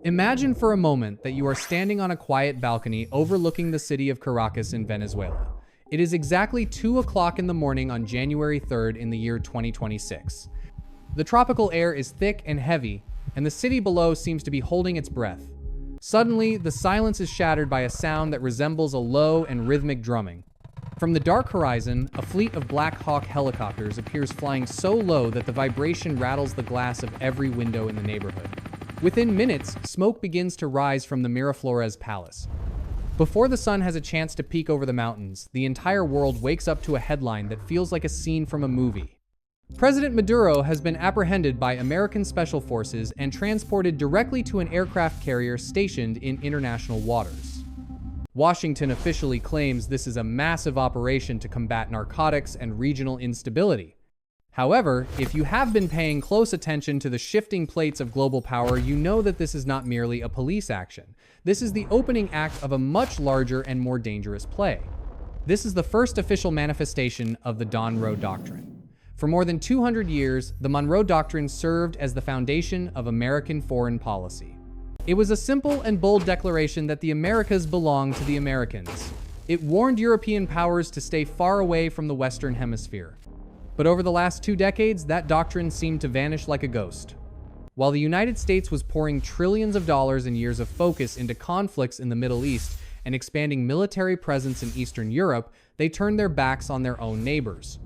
Imagine for a moment that you are standing on a quiet balcony overlooking the city of Caracas in Venezuela. It is exactly 2 o'clock in the morning on January 3rd in the year 2026. The tropical air is thick and heavy, and the city below seems to be holding its breath. Suddenly, the silence is shattered by a sound that resembles a low and rhythmic drumming. From the dark horizon, a fleet of Black Hawk helicopters appears flying so low that the vibration rattles the glass of every window in the neighborhood. Within minutes, smoke begins to rise from the Miraflores Palace. Before the sun has a chance to peek over the mountains, the entire world wakes up to a headline that feels like a scene from a movie. President Maduro has been apprehended by American Special Forces and transported directly to an aircraft carrier stationed in international waters. Washington officially claims this is a massive operation to combat narcotics and regional instability. However, if you have been paying close attention to the shifting plates of global power, you know that this is not merely a police action. This is the opening act of a much larger and more dangerous play. This is the first official manifestation of the Donroe Doctrine. For more than 200 years, the Monroe Doctrine served as the foundation of American foreign policy. It was a simple and bold declaration that the Americas belong to the Americans. It warned European powers to stay far away from the Western Hemisphere. But over the last 2 decades, that doctrine seemed to vanish like a ghost. While the United States was pouring trillions of dollars and years of focus into conflicts in the Middle East and expanding military presence in Eastern Europe, they turned their backs on their own neighbors.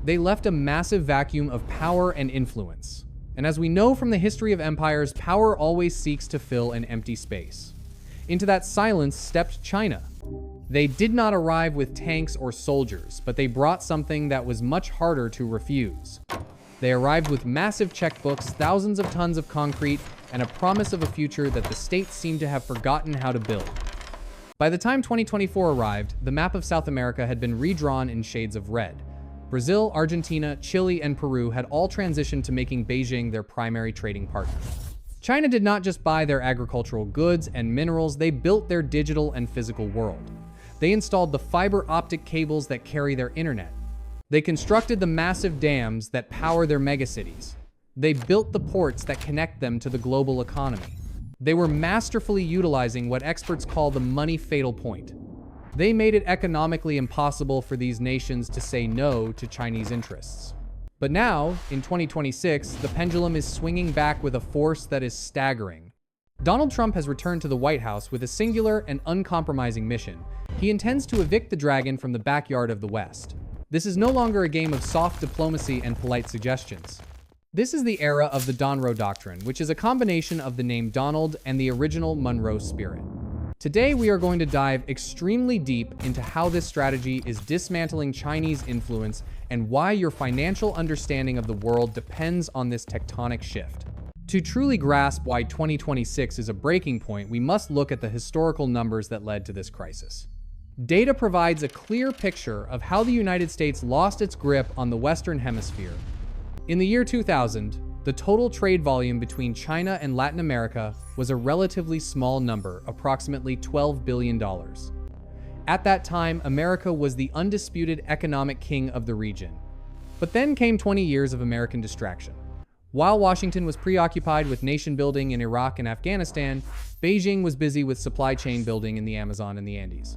They left a massive vacuum of power and influence. And as we know from the history of empires, power always seeks to fill an empty space. Into that silence stepped China. They did not arrive with tanks or soldiers, but they brought something that was much harder to refuse. They arrived with massive checkbooks, thousands of tons of concrete, and a promise of a future that the states seemed to have forgotten how to build. By the time 2024 arrived, the map of South America had been redrawn in shades of red. Brazil, Argentina, Chile, and Peru had all transitioned to making Beijing their primary trading partner. China did not just buy their agricultural goods and minerals, they built their digital and physical world. They installed the fiber optic cables that carry their internet. They constructed the massive dams that power their megacities. They built the ports that connect them to the global economy. They were masterfully utilizing what experts call the money fatal point. They made it economically impossible for these nations to say no to Chinese interests. But now, in 2026, the pendulum is swinging back with a force that is staggering. Donald Trump has returned to the White House with a singular and uncompromising mission. He intends to evict the dragon from the backyard of the West. This is no longer a game of soft diplomacy and polite suggestions. This is the era of the Donroe Doctrine, which is a combination of the name Donald and the original Monroe spirit. Today, we are going to dive extremely deep into how this strategy is dismantling Chinese influence and why your financial understanding of the world depends on this tectonic shift. To truly grasp why 2026 is a breaking point, we must look at the historical numbers that led to this crisis. Data provides a clear picture of how the United States lost its grip on the Western Hemisphere. In the year 2000, the total trade volume between China and Latin America was a relatively small number, approximately $12 billion. At that time, America was the undisputed economic king of the region. But then came 20 years of American distraction. While Washington was preoccupied with nation building in Iraq and Afghanistan, Beijing was busy with supply chain building in the Amazon and the Andes.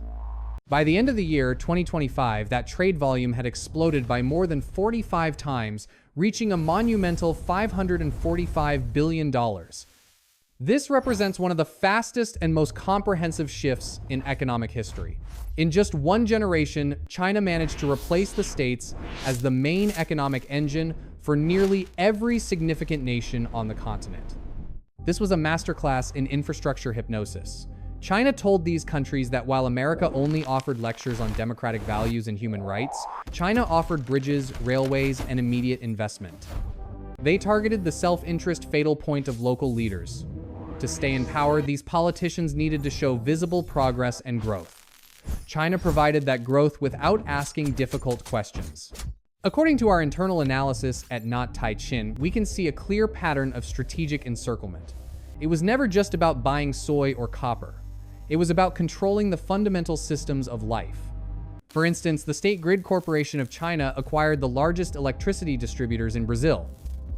By the end of the year 2025, that trade volume had exploded by more than 45 times, reaching a monumental $545 billion. This represents one of the fastest and most comprehensive shifts in economic history. In just one generation, China managed to replace the states as the main economic engine for nearly every significant nation on the continent. This was a masterclass in infrastructure hypnosis. China told these countries that while America only offered lectures on democratic values and human rights, China offered bridges, railways, and immediate investment. They targeted the self-interest fatal point of local leaders. To stay in power, these politicians needed to show visible progress and growth. China provided that growth without asking difficult questions. According to our internal analysis at Not Tai Chin, we can see a clear pattern of strategic encirclement. It was never just about buying soy or copper. It was about controlling the fundamental systems of life. For instance, the State Grid Corporation of China acquired the largest electricity distributors in Brazil.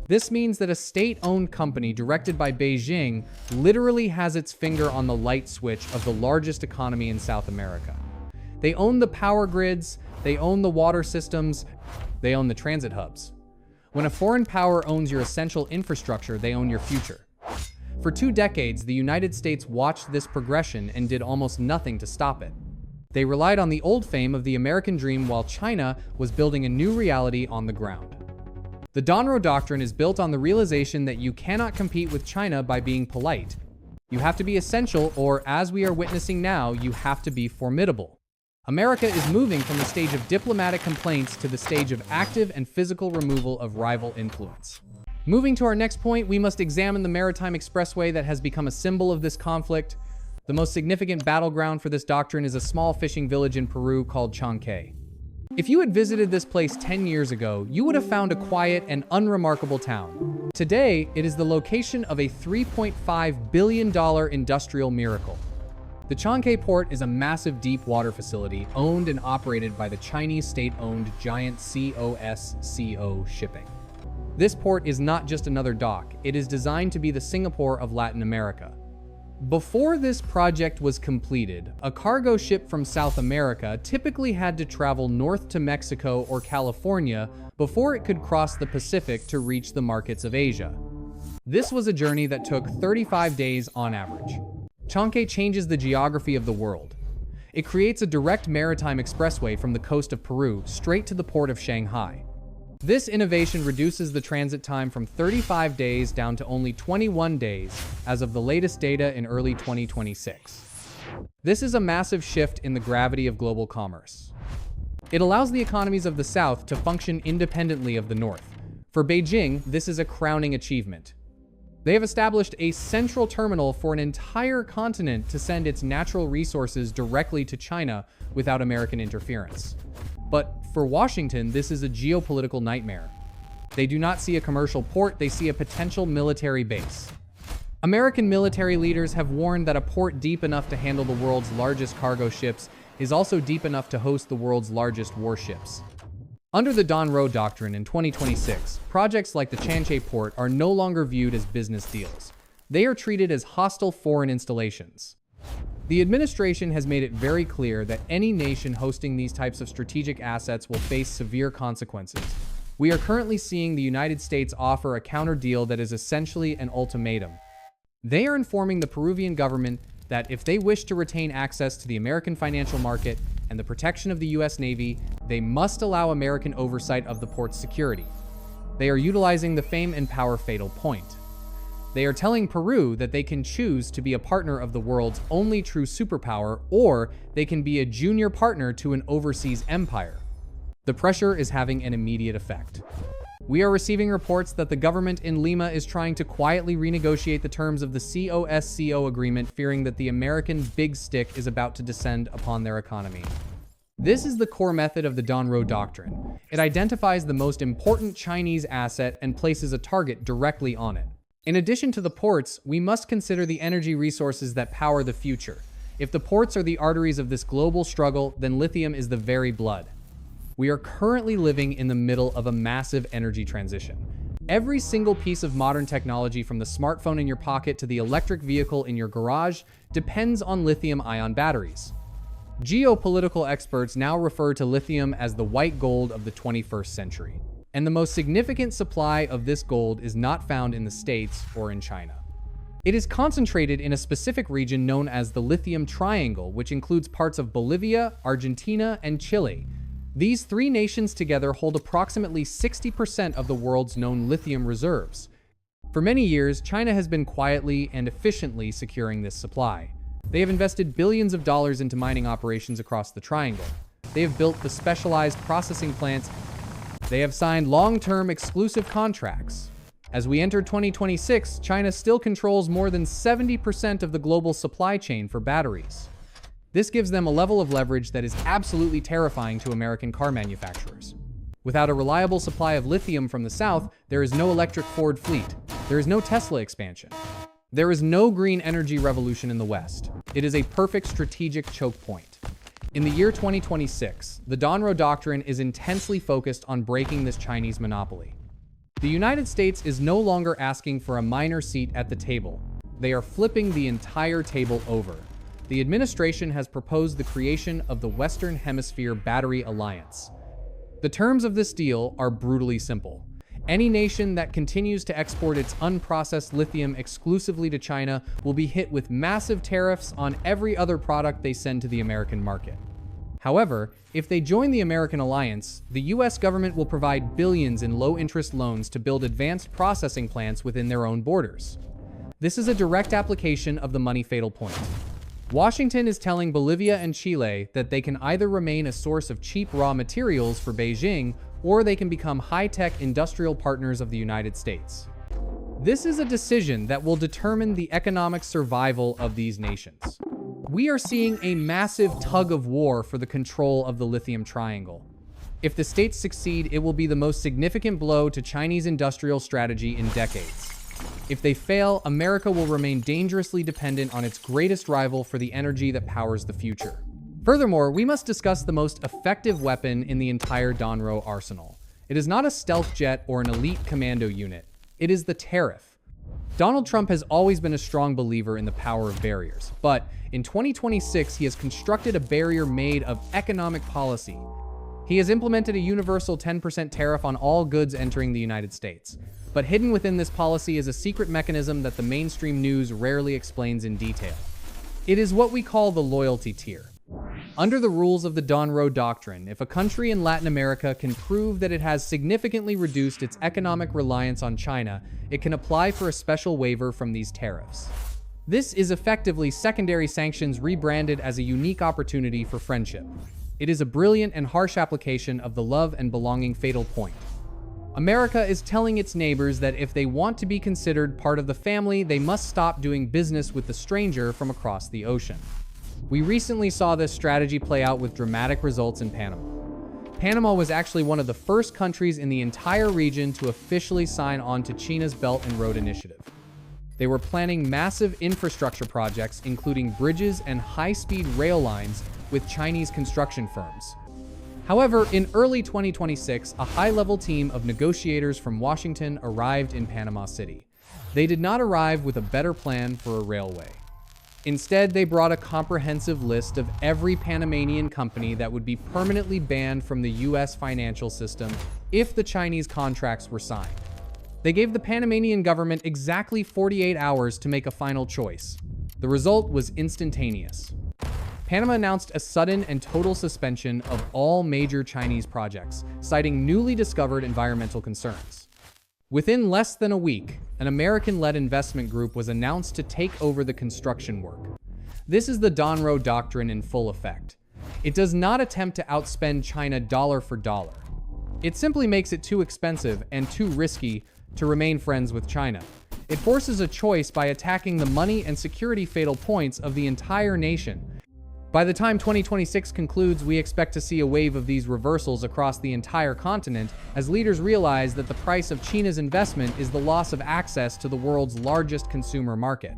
This means that a state-owned company directed by Beijing literally has its finger on the light switch of the largest economy in South America. They own the power grids, they own the water systems, they own the transit hubs. When a foreign power owns your essential infrastructure, they own your future. For 2 decades, the United States watched this progression and did almost nothing to stop it. They relied on the old fame of the American dream while China was building a new reality on the ground. The Donroe Doctrine is built on the realization that you cannot compete with China by being polite. You have to be essential, or as we are witnessing now, you have to be formidable. America is moving from the stage of diplomatic complaints to the stage of active and physical removal of rival influence. Moving to our next point, we must examine the maritime expressway that has become a symbol of this conflict. The most significant battleground for this doctrine is a small fishing village in Peru called Chancay. If you had visited this place 10 years ago, you would have found a quiet and unremarkable town. Today, it is the location of a $3.5 billion industrial miracle. The Chancay Port is a massive deep water facility owned and operated by the Chinese state-owned giant COSCO Shipping. This port is not just another dock, it is designed to be the Singapore of Latin America. Before this project was completed, a cargo ship from South America typically had to travel north to Mexico or California before it could cross the Pacific to reach the markets of Asia. This was a journey that took 35 days on average. Chancay changes the geography of the world. It creates a direct maritime expressway from the coast of Peru straight to the port of Shanghai. This innovation reduces the transit time from 35 days down to only 21 days as of the latest data in early 2026. This is a massive shift in the gravity of global commerce. It allows the economies of the South to function independently of the North. For Beijing, this is a crowning achievement. They have established a central terminal for an entire continent to send its natural resources directly to China without American interference. But for Washington, this is a geopolitical nightmare. They do not see a commercial port, they see a potential military base. American military leaders have warned that a port deep enough to handle the world's largest cargo ships is also deep enough to host the world's largest warships. Under the Donroe Doctrine in 2026, projects like the Chancay Port are no longer viewed as business deals. They are treated as hostile foreign installations. The administration has made it very clear that any nation hosting these types of strategic assets will face severe consequences. We are currently seeing the United States offer a counter deal that is essentially an ultimatum. They are informing the Peruvian government that if they wish to retain access to the American financial market and the protection of the U.S. Navy, they must allow American oversight of the port's security. They are utilizing the fame and power fatal point. They are telling Peru that they can choose to be a partner of the world's only true superpower, or they can be a junior partner to an overseas empire. The pressure is having an immediate effect. We are receiving reports that the government in Lima is trying to quietly renegotiate the terms of the COSCO agreement, fearing that the American big stick is about to descend upon their economy. This is the core method of the Donroe Doctrine. It identifies the most important Chinese asset and places a target directly on it. In addition to the ports, we must consider the energy resources that power the future. If the ports are the arteries of this global struggle, then lithium is the very blood. We are currently living in the middle of a massive energy transition. Every single piece of modern technology, from the smartphone in your pocket to the electric vehicle in your garage, depends on lithium-ion batteries. Geopolitical experts now refer to lithium as the white gold of the 21st century. And the most significant supply of this gold is not found in the States or in China. It is concentrated in a specific region known as the Lithium Triangle, which includes parts of Bolivia, Argentina, and Chile. These 3 nations together hold approximately 60% of the world's known lithium reserves. For many years, China has been quietly and efficiently securing this supply. They have invested billions of dollars into mining operations across the triangle. They have built the specialized processing plants. They have signed long-term exclusive contracts. As we enter 2026, China still controls more than 70% of the global supply chain for batteries. This gives them a level of leverage that is absolutely terrifying to American car manufacturers. Without a reliable supply of lithium from the South, there is no electric Ford fleet. There is no Tesla expansion. There is no green energy revolution in the West. It is a perfect strategic choke point. In the year 2026, the Donroe Doctrine is intensely focused on breaking this Chinese monopoly. The United States is no longer asking for a minor seat at the table. They are flipping the entire table over. The administration has proposed the creation of the Western Hemisphere Battery Alliance. The terms of this deal are brutally simple. Any nation that continues to export its unprocessed lithium exclusively to China will be hit with massive tariffs on every other product they send to the American market. However, if they join the American alliance, the US government will provide billions in low-interest loans to build advanced processing plants within their own borders. This is a direct application of the money fatal point. Washington is telling Bolivia and Chile that they can either remain a source of cheap raw materials for Beijing, or they can become high-tech industrial partners of the United States. This is a decision that will determine the economic survival of these nations. We are seeing a massive tug of war for the control of the lithium triangle. If the states succeed, it will be the most significant blow to Chinese industrial strategy in decades. If they fail, America will remain dangerously dependent on its greatest rival for the energy that powers the future. Furthermore, we must discuss the most effective weapon in the entire Donroe arsenal. It is not a stealth jet or an elite commando unit. It is the Tariff. Donald Trump has always been a strong believer in the power of barriers, but in 2026, he has constructed a barrier made of economic policy. He has implemented a universal 10% tariff on all goods entering the United States. But hidden within this policy is a secret mechanism that the mainstream news rarely explains in detail. It is what we call the loyalty tier. Under the rules of the Donroe Doctrine, if a country in Latin America can prove that it has significantly reduced its economic reliance on China, it can apply for a special waiver from these tariffs. This is effectively secondary sanctions rebranded as a unique opportunity for friendship. It is a brilliant and harsh application of the love and belonging fatal point. America is telling its neighbors that if they want to be considered part of the family, they must stop doing business with the stranger from across the ocean. We recently saw this strategy play out with dramatic results in Panama. Panama was actually one of the first countries in the entire region to officially sign on to China's Belt and Road Initiative. They were planning massive infrastructure projects, including bridges and high-speed rail lines with Chinese construction firms. However, in early 2026, a high-level team of negotiators from Washington arrived in Panama City. They did not arrive with a better plan for a railway. Instead, they brought a comprehensive list of every Panamanian company that would be permanently banned from the US financial system if the Chinese contracts were signed. They gave the Panamanian government exactly 48 hours to make a final choice. The result was instantaneous. Panama announced a sudden and total suspension of all major Chinese projects, citing newly discovered environmental concerns. Within less than a week, an American-led investment group was announced to take over the construction work. This is the Donroe Doctrine in full effect. It does not attempt to outspend China dollar for dollar. It simply makes it too expensive and too risky to remain friends with China. It forces a choice by attacking the money and security fatal points of the entire nation. By the time 2026 concludes, we expect to see a wave of these reversals across the entire continent as leaders realize that the price of China's investment is the loss of access to the world's largest consumer market.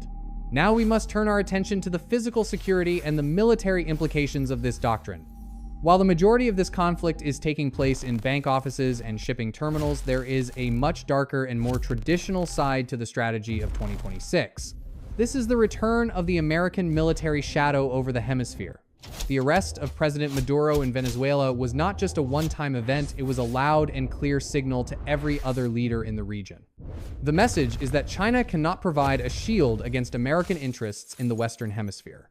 Now we must turn our attention to the physical security and the military implications of this doctrine. While the majority of this conflict is taking place in bank offices and shipping terminals, there is a much darker and more traditional side to the strategy of 2026. This is the return of the American military shadow over the hemisphere. The arrest of President Maduro in Venezuela was not just a one-time event, it was a loud and clear signal to every other leader in the region. The message is that China cannot provide a shield against American interests in the Western Hemisphere.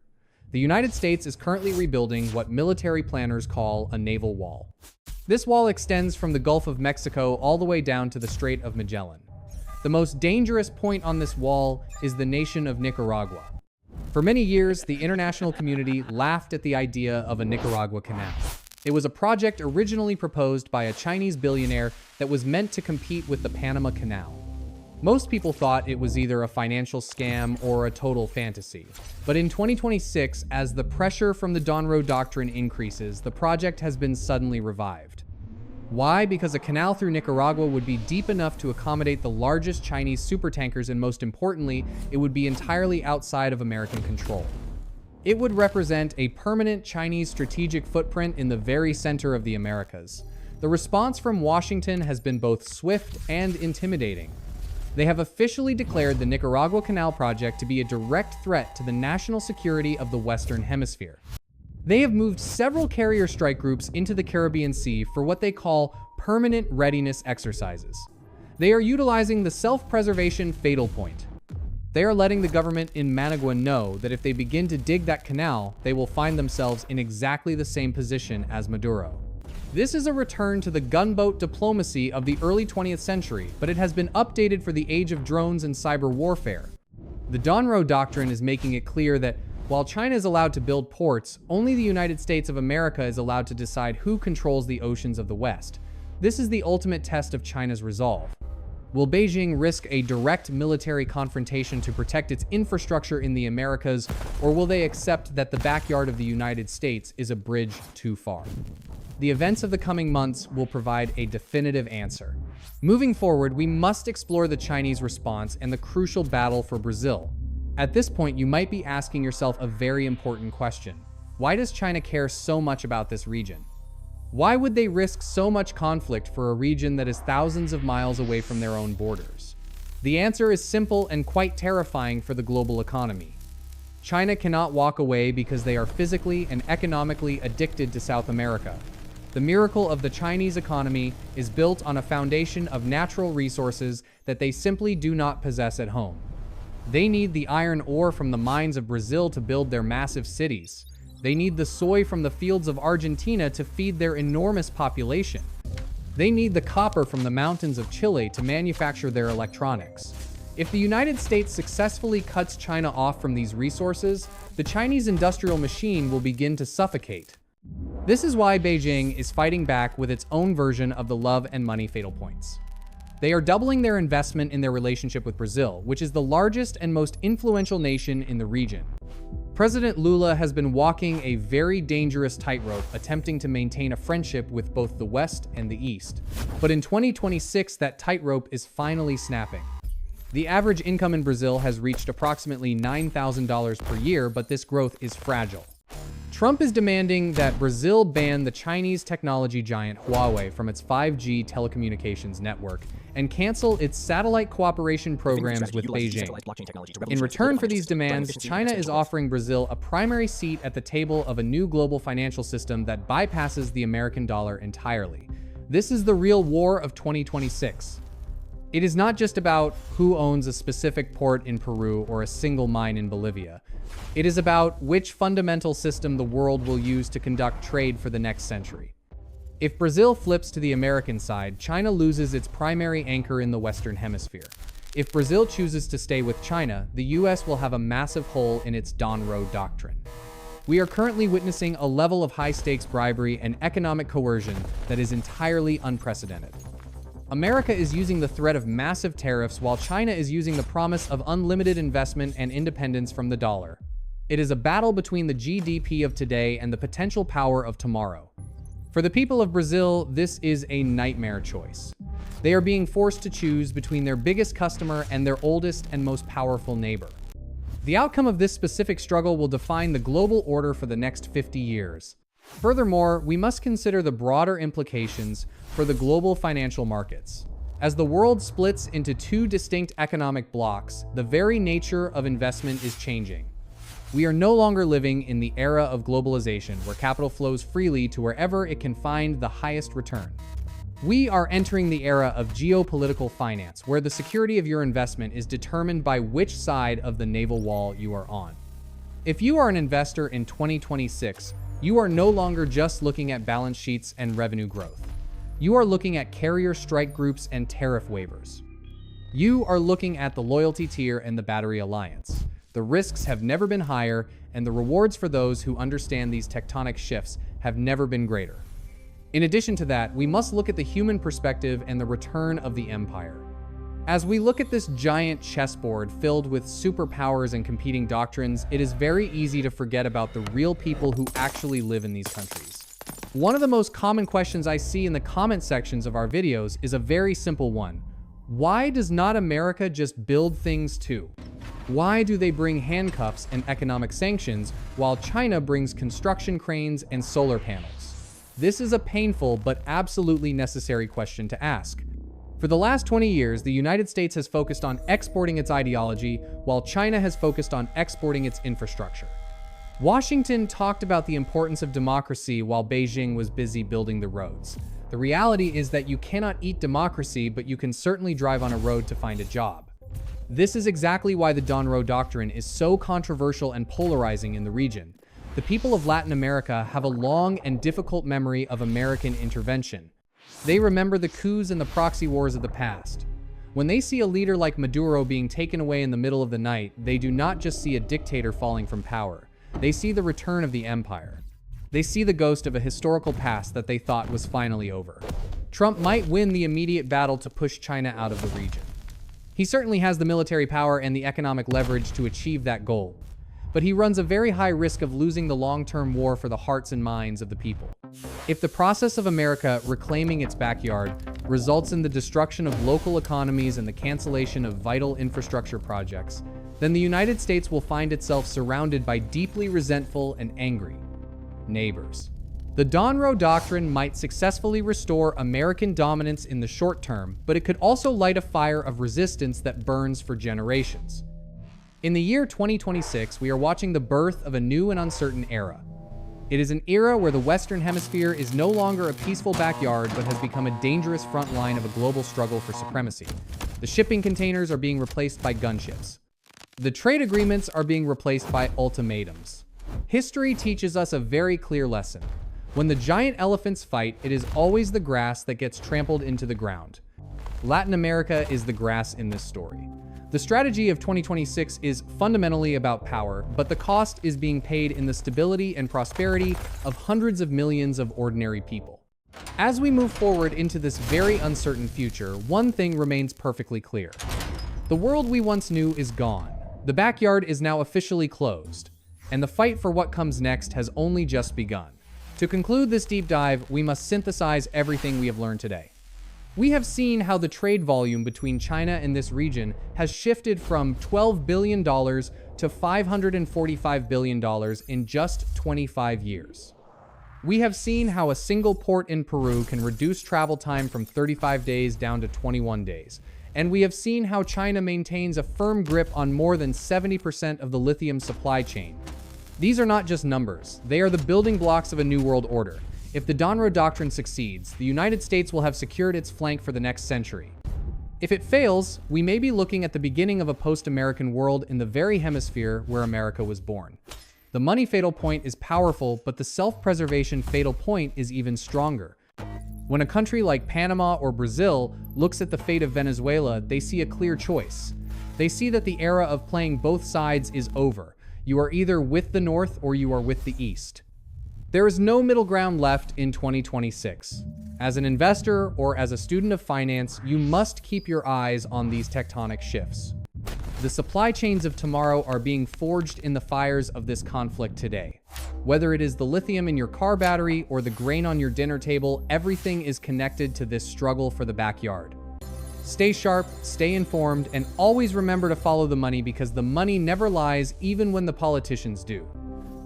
The United States is currently rebuilding what military planners call a naval wall. This wall extends from the Gulf of Mexico all the way down to the Strait of Magellan. The most dangerous point on this wall is the nation of Nicaragua. For many years, the international community laughed at the idea of a Nicaragua canal. It was a project originally proposed by a Chinese billionaire that was meant to compete with the Panama Canal. Most people thought it was either a financial scam or a total fantasy. But in 2026, as the pressure from the Donroe Doctrine increases, the project has been suddenly revived. Why? Because a canal through Nicaragua would be deep enough to accommodate the largest Chinese supertankers, and most importantly, it would be entirely outside of American control. It would represent a permanent Chinese strategic footprint in the very center of the Americas. The response from Washington has been both swift and intimidating. They have officially declared the Nicaragua Canal project to be a direct threat to the national security of the Western Hemisphere. They have moved several carrier strike groups into the Caribbean Sea for what they call permanent readiness exercises. They are utilizing the self-preservation fatal point. They are letting the government in Managua know that if they begin to dig that canal, they will find themselves in exactly the same position as Maduro. This is a return to the gunboat diplomacy of the early 20th century, but it has been updated for the age of drones and cyber warfare. The Donroe Doctrine is making it clear that while China is allowed to build ports, only the United States of America is allowed to decide who controls the oceans of the West. This is the ultimate test of China's resolve. Will Beijing risk a direct military confrontation to protect its infrastructure in the Americas, or will they accept that the backyard of the United States is a bridge too far? The events of the coming months will provide a definitive answer. Moving forward, we must explore the Chinese response and the crucial battle for Brazil. At this point, you might be asking yourself a very important question. Why does China care so much about this region? Why would they risk so much conflict for a region that is thousands of miles away from their own borders? The answer is simple and quite terrifying for the global economy. China cannot walk away because they are physically and economically addicted to South America. The miracle of the Chinese economy is built on a foundation of natural resources that they simply do not possess at home. They need the iron ore from the mines of Brazil to build their massive cities. They need the soy from the fields of Argentina to feed their enormous population. They need the copper from the mountains of Chile to manufacture their electronics. If the United States successfully cuts China off from these resources, the Chinese industrial machine will begin to suffocate. This is why Beijing is fighting back with its own version of the love and money fatal points. They are doubling their investment in their relationship with Brazil, which is the largest and most influential nation in the region. President Lula has been walking a very dangerous tightrope, attempting to maintain a friendship with both the West and the East. But in 2026, that tightrope is finally snapping. The average income in Brazil has reached approximately $9,000 per year, but this growth is fragile. Trump is demanding that Brazil ban the Chinese technology giant Huawei from its 5G telecommunications network and cancel its satellite cooperation programs with Beijing. In return for these demands, China is offering Brazil a primary seat at the table of a new global financial system that bypasses the American dollar entirely. This is the real war of 2026. It is not just about who owns a specific port in Peru or a single mine in Bolivia. It is about which fundamental system the world will use to conduct trade for the next century. If Brazil flips to the American side, China loses its primary anchor in the Western Hemisphere. If Brazil chooses to stay with China, the US will have a massive hole in its Donroe Doctrine. We are currently witnessing a level of high-stakes bribery and economic coercion that is entirely unprecedented. America is using the threat of massive tariffs while China is using the promise of unlimited investment and independence from the dollar. It is a battle between the GDP of today and the potential power of tomorrow. For the people of Brazil, this is a nightmare choice. They are being forced to choose between their biggest customer and their oldest and most powerful neighbor. The outcome of this specific struggle will define the global order for the next 50 years. Furthermore, we must consider the broader implications for the global financial markets. As the world splits into two distinct economic blocks, the very nature of investment is changing. We are no longer living in the era of globalization where capital flows freely to wherever it can find the highest return. We are entering the era of geopolitical finance, where the security of your investment is determined by which side of the naval wall you are on. If you are an investor in 2026, you are no longer just looking at balance sheets and revenue growth. You are looking at carrier strike groups and tariff waivers. You are looking at the loyalty tier and the battery alliance. The risks have never been higher, and the rewards for those who understand these tectonic shifts have never been greater. In addition to that, we must look at the human perspective and the return of the empire. As we look at this giant chessboard filled with superpowers and competing doctrines, it is very easy to forget about the real people who actually live in these countries. One of the most common questions I see in the comment sections of our videos is a very simple one. Why does not America just build things too? Why do they bring handcuffs and economic sanctions while China brings construction cranes and solar panels? This is a painful but absolutely necessary question to ask. For the last 20 years, the United States has focused on exporting its ideology, while China has focused on exporting its infrastructure. Washington talked about the importance of democracy while Beijing was busy building the roads. The reality is that you cannot eat democracy, but you can certainly drive on a road to find a job. This is exactly why the Donroe Doctrine is so controversial and polarizing in the region. The people of Latin America have a long and difficult memory of American intervention. They remember the coups and the proxy wars of the past. When they see a leader like Maduro being taken away in the middle of the night, they do not just see a dictator falling from power. They see the return of the empire. They see the ghost of a historical past that they thought was finally over. Trump might win the immediate battle to push China out of the region. He certainly has the military power and the economic leverage to achieve that goal, but he runs a very high risk of losing the long-term war for the hearts and minds of the people. If the process of America reclaiming its backyard results in the destruction of local economies and the cancellation of vital infrastructure projects, then the United States will find itself surrounded by deeply resentful and angry neighbors. The Donroe Doctrine might successfully restore American dominance in the short term, but it could also light a fire of resistance that burns for generations. In the year 2026, we are watching the birth of a new and uncertain era. It is an era where the Western Hemisphere is no longer a peaceful backyard, but has become a dangerous front line of a global struggle for supremacy. The shipping containers are being replaced by gunships. The trade agreements are being replaced by ultimatums. History teaches us a very clear lesson. When the giant elephants fight, it is always the grass that gets trampled into the ground. Latin America is the grass in this story. The strategy of 2026 is fundamentally about power, but the cost is being paid in the stability and prosperity of hundreds of millions of ordinary people. As we move forward into this very uncertain future, one thing remains perfectly clear. The world we once knew is gone. The backyard is now officially closed, and the fight for what comes next has only just begun. To conclude this deep dive, we must synthesize everything we have learned today. We have seen how the trade volume between China and this region has shifted from $12 billion to $545 billion in just 25 years. We have seen how a single port in Peru can reduce travel time from 35 days down to 21 days. And we have seen how China maintains a firm grip on more than 70% of the lithium supply chain. These are not just numbers, they are the building blocks of a new world order. If the Donroe Doctrine succeeds, the United States will have secured its flank for the next century. If it fails, we may be looking at the beginning of a post-American world in the very hemisphere where America was born. The money fatal point is powerful, but the self-preservation fatal point is even stronger. When a country like Panama or Brazil looks at the fate of Venezuela, they see a clear choice. They see that the era of playing both sides is over. You are either with the North or you are with the East. There is no middle ground left in 2026. As an investor or as a student of finance, you must keep your eyes on these tectonic shifts. The supply chains of tomorrow are being forged in the fires of this conflict today. Whether it is the lithium in your car battery or the grain on your dinner table, everything is connected to this struggle for the backyard. Stay sharp, stay informed, and always remember to follow the money, because the money never lies even when the politicians do.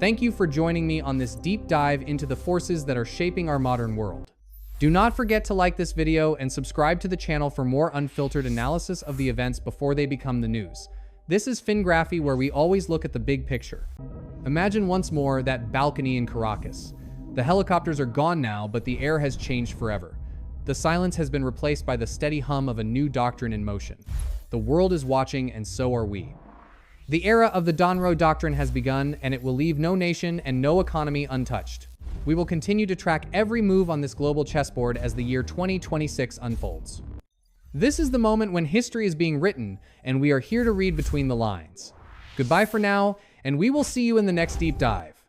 Thank you for joining me on this deep dive into the forces that are shaping our modern world. Do not forget to like this video and subscribe to the channel for more unfiltered analysis of the events before they become the news. This is FinGraphy, where we always look at the big picture. Imagine once more that balcony in Caracas. The helicopters are gone now, but the air has changed forever. The silence has been replaced by the steady hum of a new doctrine in motion. The world is watching, and so are we. The era of the Donroe Doctrine has begun, and it will leave no nation and no economy untouched. We will continue to track every move on this global chessboard as the year 2026 unfolds. This is the moment when history is being written, and we are here to read between the lines. Goodbye for now, and we will see you in the next deep dive.